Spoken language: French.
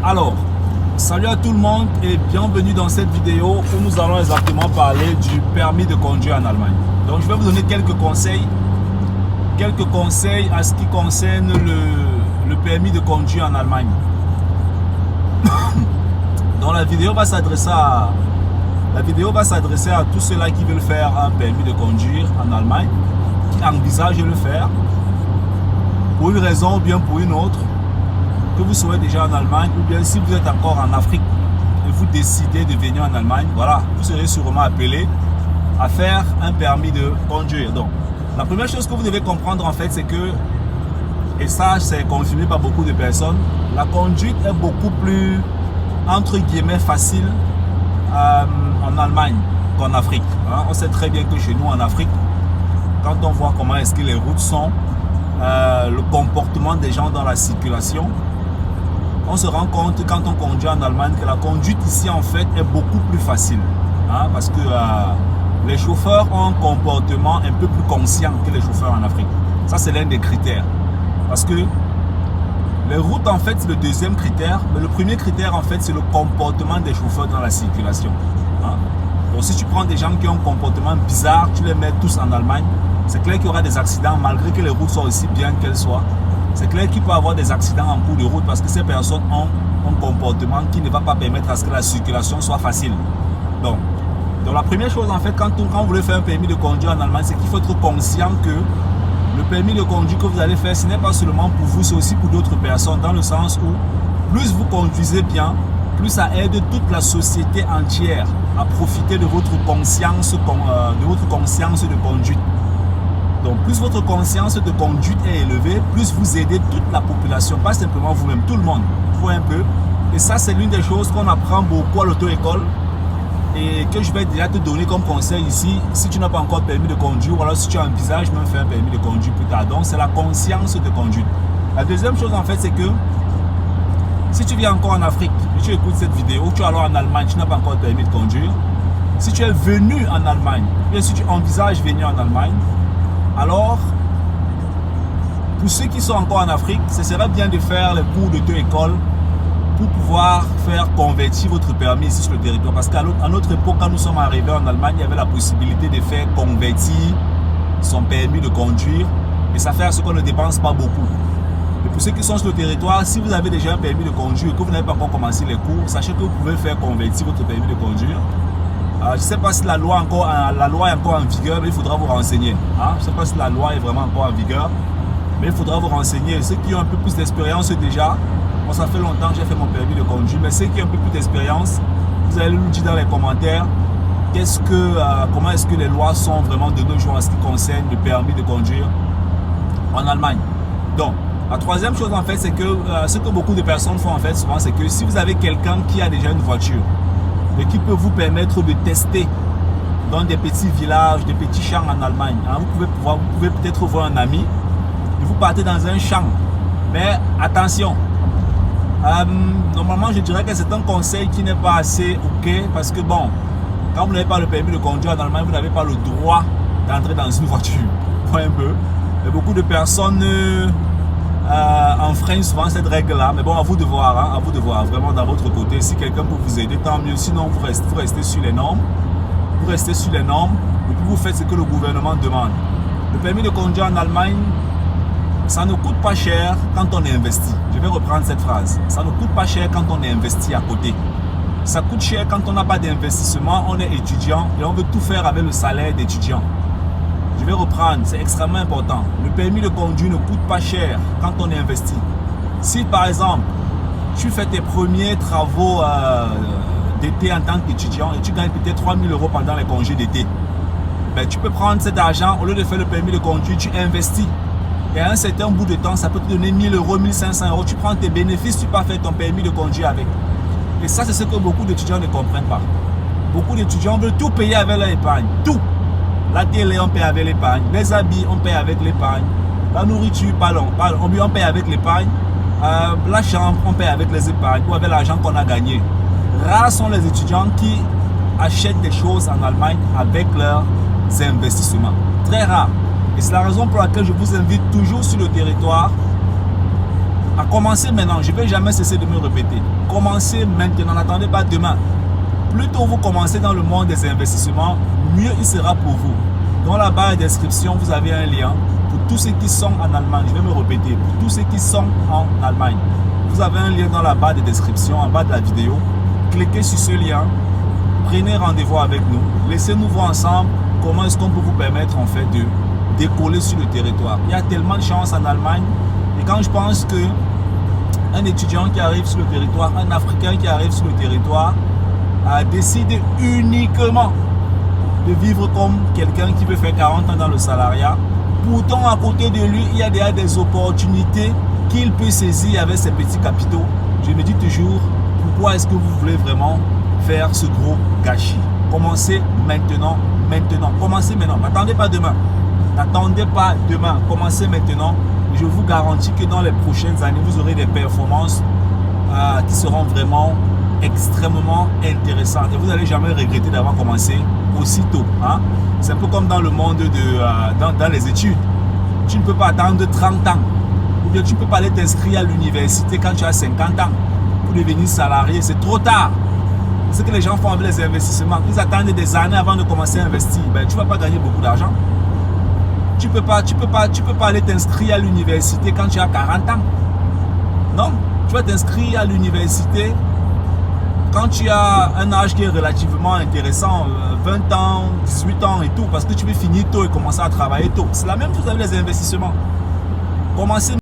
Alors, salut à tout le monde et bienvenue dans cette vidéo où nous allons exactement parler du permis de conduire en Allemagne. Donc, je vais vous donner quelques conseils à ce qui concerne le permis de conduire en Allemagne. Donc, la vidéo va s'adresser à tous ceux-là qui veulent faire un permis de conduire en Allemagne, qui envisagent de le faire pour une raison ou bien pour une autre, que vous soyez déjà en Allemagne ou bien si vous êtes encore en Afrique et vous décidez de venir en Allemagne, voilà, vous serez sûrement appelé à faire un permis de conduire. Donc, la première chose que vous devez comprendre en fait, c'est que, et ça c'est confirmé par beaucoup de personnes, la conduite est beaucoup plus, entre guillemets, facile en Allemagne qu'en Afrique. Hein? On sait très bien que chez nous en Afrique, quand on voit comment est-ce que les routes sont, le comportement des gens dans la circulation, on se rend compte quand on conduit en Allemagne que la conduite ici en fait est beaucoup plus facile, hein, parce que les chauffeurs ont un comportement un peu plus conscient que les chauffeurs en Afrique. Ça c'est l'un des critères, parce que les routes en fait c'est le deuxième critère, mais le premier critère en fait c'est le comportement des chauffeurs dans la circulation, hein. Donc si tu prends des gens qui ont un comportement bizarre, tu les mets tous en Allemagne, c'est clair qu'il y aura des accidents malgré que les routes soient aussi bien qu'elles soient. C'est clair qu'il peut y avoir des accidents en cours de route parce que ces personnes ont un comportement qui ne va pas permettre à ce que la circulation soit facile. Donc la première chose en fait, quand vous voulez faire un permis de conduire en Allemagne, c'est qu'il faut être conscient que le permis de conduire que vous allez faire, ce n'est pas seulement pour vous, c'est aussi pour d'autres personnes, dans le sens où plus vous conduisez bien, plus ça aide toute la société entière à profiter de votre conscience de conduite. Donc, plus votre conscience de conduite est élevée, plus vous aidez toute la population, pas simplement vous-même, tout le monde. Faut un peu. Et ça, c'est l'une des choses qu'on apprend beaucoup à l'auto-école et que je vais déjà te donner comme conseil ici, si tu n'as pas encore permis de conduire, ou alors si tu envisages même faire un permis de conduire plus tard. Donc, c'est la conscience de conduite. La deuxième chose, en fait, c'est que si tu viens encore en Afrique et tu écoutes cette vidéo, tu es alors en Allemagne, tu n'as pas encore permis de conduire. Si tu es venu en Allemagne, ou si tu envisages venir en Allemagne, alors, pour ceux qui sont encore en Afrique, ce serait bien de faire les cours d'auto-école pour pouvoir faire convertir votre permis ici sur le territoire. Parce qu'à notre époque, quand nous sommes arrivés en Allemagne, il y avait la possibilité de faire convertir son permis de conduire. Et ça fait à ce qu'on ne dépense pas beaucoup. Et pour ceux qui sont sur le territoire, si vous avez déjà un permis de conduire et que vous n'avez pas encore commencé les cours, sachez que vous pouvez faire convertir votre permis de conduire. Je ne sais pas si la loi est encore en vigueur, mais il faudra vous renseigner. Hein? Je ne sais pas si la loi est vraiment encore en vigueur, mais il faudra vous renseigner. Ceux qui ont un peu plus d'expérience déjà, bon, ça fait longtemps que j'ai fait mon permis de conduire, mais ceux qui ont un peu plus d'expérience, vous allez nous dire dans les commentaires comment est-ce que les lois sont vraiment de nos jours en ce qui concerne le permis de conduire en Allemagne. Donc, la troisième chose en fait, c'est que ce que beaucoup de personnes font en fait souvent, c'est que si vous avez quelqu'un qui a déjà une voiture, et qui peut vous permettre de tester dans des petits villages, des petits champs en Allemagne. Hein, vous pouvez peut-être voir un ami et vous partez dans un champ. Mais attention, normalement je dirais que c'est un conseil qui n'est pas assez ok parce que bon, quand vous n'avez pas le permis de conduire en Allemagne, vous n'avez pas le droit d'entrer dans une voiture. Un peu. Et beaucoup de personnes enfreignent souvent cette règle-là, mais bon, à vous de voir, hein, à vous de voir vraiment dans votre côté. Si quelqu'un peut vous aider, tant mieux. Sinon, vous restez sur les normes. Vous restez sur les normes et puis vous faites ce que le gouvernement demande. Le permis de conduire en Allemagne, ça ne coûte pas cher quand on est investi. Je vais reprendre cette phrase. Ça ne coûte pas cher quand on est investi à côté. Ça coûte cher quand on n'a pas d'investissement, on est étudiant et on veut tout faire avec le salaire d'étudiant. Je vais reprendre, c'est extrêmement important. Le permis de conduire ne coûte pas cher quand on est investi. Si par exemple, tu fais tes premiers travaux d'été en tant qu'étudiant et tu gagnes peut-être 3 000 € pendant les congés d'été, ben, tu peux prendre cet argent, au lieu de faire le permis de conduire, tu investis. Et à un certain bout de temps, ça peut te donner 1 000 €, 1 500 €. Tu prends tes bénéfices, tu peux faire ton permis de conduire avec. Et ça, c'est ce que beaucoup d'étudiants ne comprennent pas. Beaucoup d'étudiants veulent tout payer avec leur épargne. Tout. La télé, on paye avec l'épargne. Les habits, on paye avec l'épargne. La nourriture, on paye avec l'épargne. La chambre, on paye avec les épargnes ou avec l'argent qu'on a gagné. Rares sont les étudiants qui achètent des choses en Allemagne avec leurs investissements. Très rare. Et c'est la raison pour laquelle je vous invite toujours sur le territoire À commencer maintenant, je ne vais jamais cesser de me répéter. Commencez maintenant, n'attendez pas demain. Plus tôt vous commencez dans le monde des investissements, mieux il sera pour vous. Dans la barre de description, vous avez un lien pour tous ceux qui sont en Allemagne. Je vais me répéter, pour tous ceux qui sont en Allemagne. Vous avez un lien dans la barre de description, en bas de la vidéo. Cliquez sur ce lien, prenez rendez-vous avec nous. Laissez-nous voir ensemble comment est-ce qu'on peut vous permettre en fait de décoller sur le territoire. Il y a tellement de chances en Allemagne. Et quand je pense que un étudiant qui arrive sur le territoire, un Africain qui arrive sur le territoire, décide uniquement de vivre comme quelqu'un qui veut faire 40 ans dans le salariat. Pourtant, à côté de lui, il y a déjà des opportunités qu'il peut saisir avec ses petits capitaux. Je me dis toujours, pourquoi est-ce que vous voulez vraiment faire ce gros gâchis? Commencez maintenant, Commencez maintenant. N'attendez pas demain. N'attendez pas demain. Commencez maintenant. Je vous garantis que dans les prochaines années, vous aurez des performances qui seront vraiment extrêmement intéressantes. Et vous n'allez jamais regretter d'avoir commencé aussitôt. Hein? C'est un peu comme dans le monde dans les études. Tu ne peux pas attendre 30 ans. Ou bien tu ne peux pas aller t'inscrire à l'université quand tu as 50 ans pour devenir salarié. C'est trop tard. Ce que les gens font avec les investissements, ils attendent des années avant de commencer à investir. Ben, tu ne vas pas gagner beaucoup d'argent. Tu peux pas aller t'inscrire à l'université quand tu as 40 ans. Non, tu vas t'inscrire à l'université quand tu as un âge qui est relativement intéressant, 20 ans, 18 ans et tout, parce que tu veux finir tôt et commencer à travailler tôt. C'est la même chose avec les investissements. Commencez